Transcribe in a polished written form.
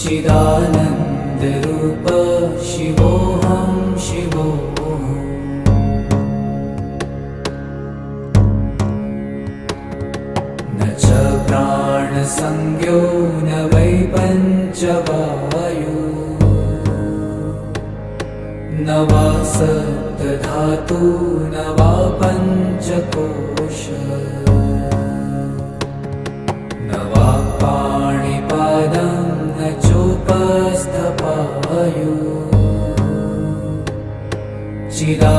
चिदानन्दरूप शिवोऽहं शिवोऽहम्। न च प्राणसंज्ञो न वै पञ्चवायु, न वा सप्तधातु न वा पञ्चकोश, न वा पाणिपादं न चोपस्थपायु। चिदा